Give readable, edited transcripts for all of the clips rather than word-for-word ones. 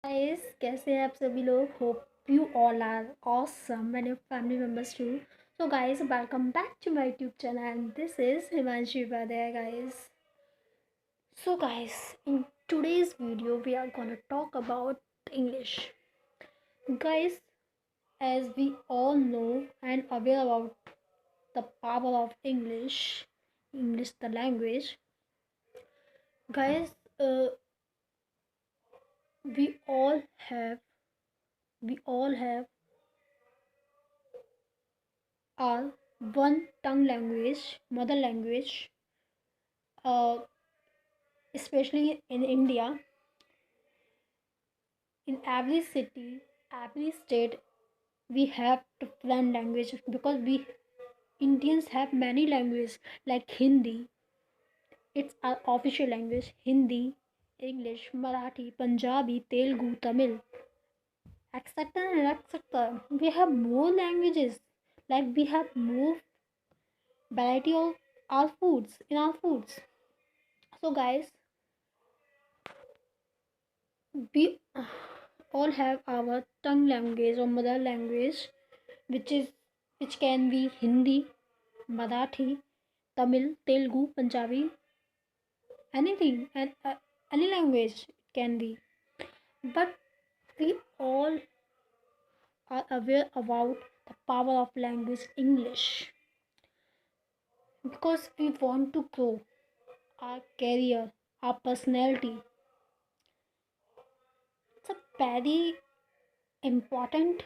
Guys, कैसे हैं आप सभी लोग? Hope you all are awesome and your family members too. So guys, welcome back to my YouTube channel and this is Himanshi Upadhyay guys. So guys, in today's video we are gonna talk about English. Guys, as we all know and aware about the power of English the language. Guys, we all have we all have our one tongue language, mother language, uh, especially in India. In every city, every state, we have different languages because we Indians have many languages like Hindi. It's our official language. Hindi, English, Marathi, Punjabi, Telugu, Tamil, etc. and etc. We have more languages. Like we have more variety of our foods in our foods. So guys, we all have our tongue language or mother language, which is which can be Hindi, Marathi, Tamil, Telugu, Punjabi, anything and any language it can be. But we all are aware about the power of language English because we want to grow our career, our personality. It's a very important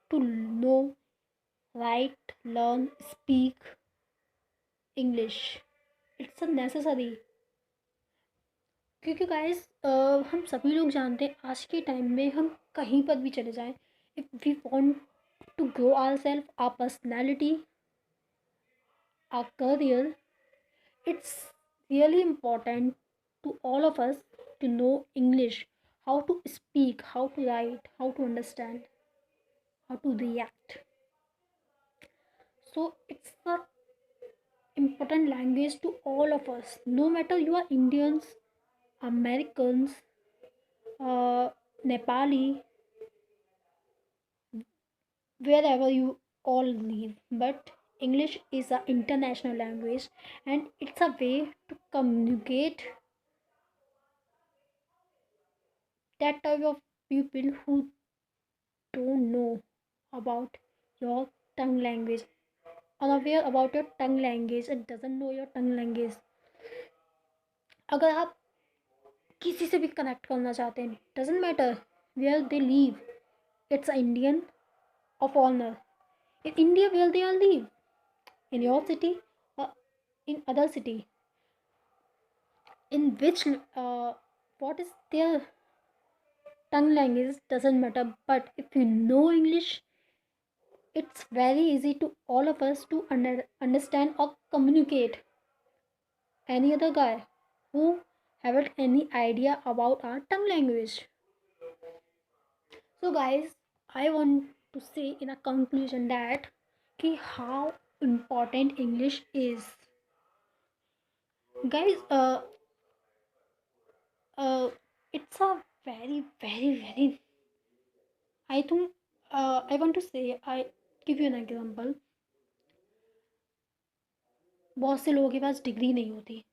to know, write, learn, speak English. It's a necessary. क्योंकि guys हम सभी लोग जानते हैं आज के time में हम कहीं पर भी चले जाएं, if we want to grow our self, our personality, our career, it's really important to all of us to know English, how to speak, how to write, how to understand, how to react. So it's a important language to all of us, no matter you are Indians, Americans, Nepali, wherever you all live. But English is an international language and it's a way to communicate that type of people who don't know about your tongue language, unaware about your tongue language and doesn't know your tongue language. अगर आप किसी से भी connect करना चाहते हैं, doesn't matter where they live, it's Indian or foreigner in India where they all live, in your city or in other city, in which what is their tongue language doesn't matter. But if you know English, it's very easy to all of us to understand or communicate any other guy who haven't any idea about our tongue language. So guys, I want to say in a conclusion that how important English is. Guys, uh, it's a very, I think, I want to say, I give you an example. बहुत से लोगों के पास degree नहीं होती,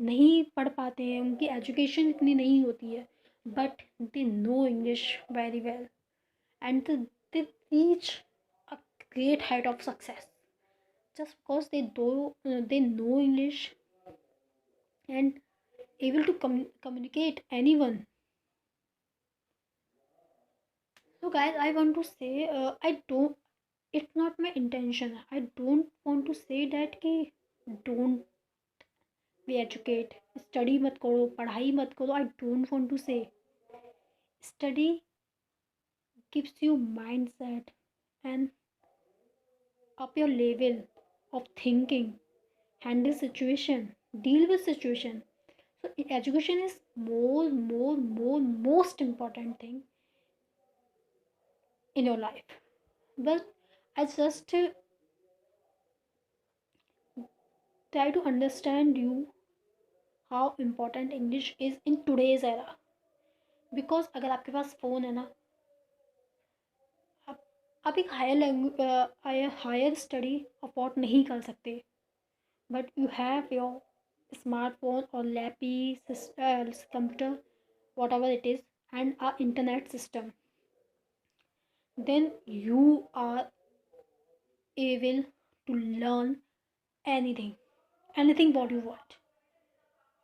नहीं पढ़ पाते हैं, उनकी एजुकेशन इतनी नहीं होती है, but they know English very well and they reach a great height of success just because they know English and able to communicate anyone. So guys, I want to say, I don't, it's not my intention, I don't want to say that कि don't be educate, study मत करो, पढ़ाई मत करो. I don't want to say. Study gives you mindset and up your level of thinking, handle situation, deal with situation. So education is most important thing in your life. But I just try to understand you how important English is in today's era. Because अगर आपके पास phone है ना, आप एक higher language higher study afford नहीं कर सकते, but you have your smartphone और lappy computer whatever it is and a internet system, then you are able to learn anything what you want.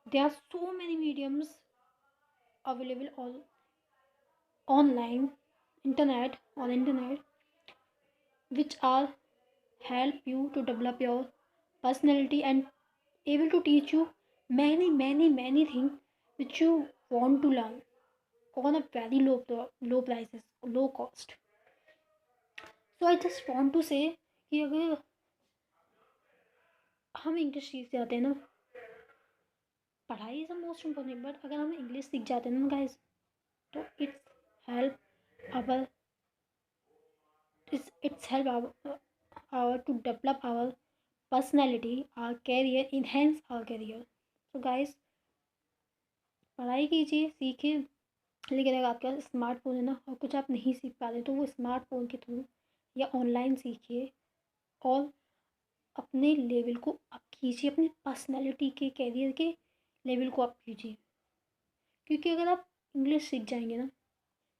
There are so many mediums available all online internet which are help you to develop your personality and able to teach you many things which you want to learn on a very low prices, low cost. So I just want to say कि अगर हम English सीख जाते हैं ना, पढ़ाई is the most important, but अगर हम इंग्लिश सीख जाते हैं ना गाइस, तो help our it's help our to develop our personality, our career, enhance our career. तो गाइस पढ़ाई कीजिए, सीखिए, लेकिन अगर आपके पास स्मार्टफोन है ना और कुछ आप नहीं सीख पा रहे तो वो स्मार्टफोन के थ्रू या ऑनलाइन सीखिए और अपने लेवल को अप कीजिए, अपनी पर्सनैलिटी के कैरियर के लेवल को अप कीजिए. क्योंकि अगर आप इंग्लिश सीख जाएंगे ना,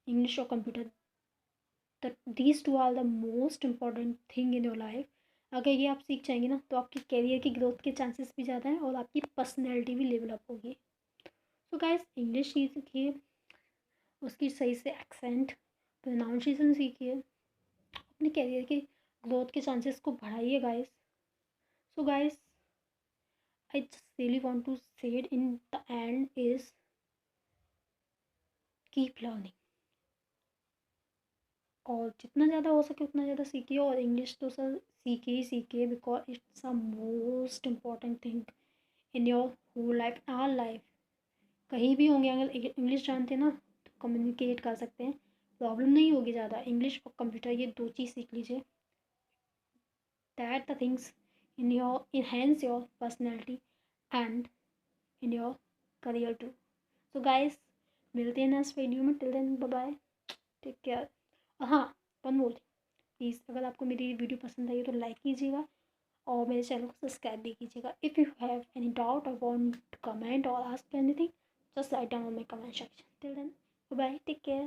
इंग्लिश और computer, these two are the most important thing in your life. अगर ये आप सीख जाएंगे ना तो आपकी कैरियर की ग्रोथ के चांसेस भी ज़्यादा हैं और आपकी पर्सनैलिटी भी लेवल अप होगी. तो गाइस इंग्लिश सीखिए, उसकी सही से एक्सेंट प्रोनाउंसिएशन सीखिए, अपने कैरियर के ग्रोथ के चांसेस को बढ़ाइए guys. So guys I just really want to say it in the end is keep learning. और जितना ज़्यादा हो सके उतना ज़्यादा सीखिए, और इंग्लिश तो सर सीखिए ही सीखिए, because it's a most important thing in your whole life, our life. कहीं भी होंगे अगर इंग्लिश जानते हैं ना तो कम्युनिकेट कर सकते हैं, प्रॉब्लम नहीं होगी ज़्यादा. इंग्लिश और कंप्यूटर ये दो चीज़ सीख लीजिए, that the things in your enhance your personality and in your career too. So guys मिलते हैं नेक्स्ट वीडियो में. Till then bye bye, take care. और हाँ, वन मोर प्लीज़, अगर आपको मेरी वीडियो पसंद आई तो लाइक कीजिएगा और मेरे चैनल को सब्सक्राइब भी कीजिएगा. If you have any doubt और वांट टू कमेंट और ask anything, just write down on my comment section. Till then, bye bye, take care.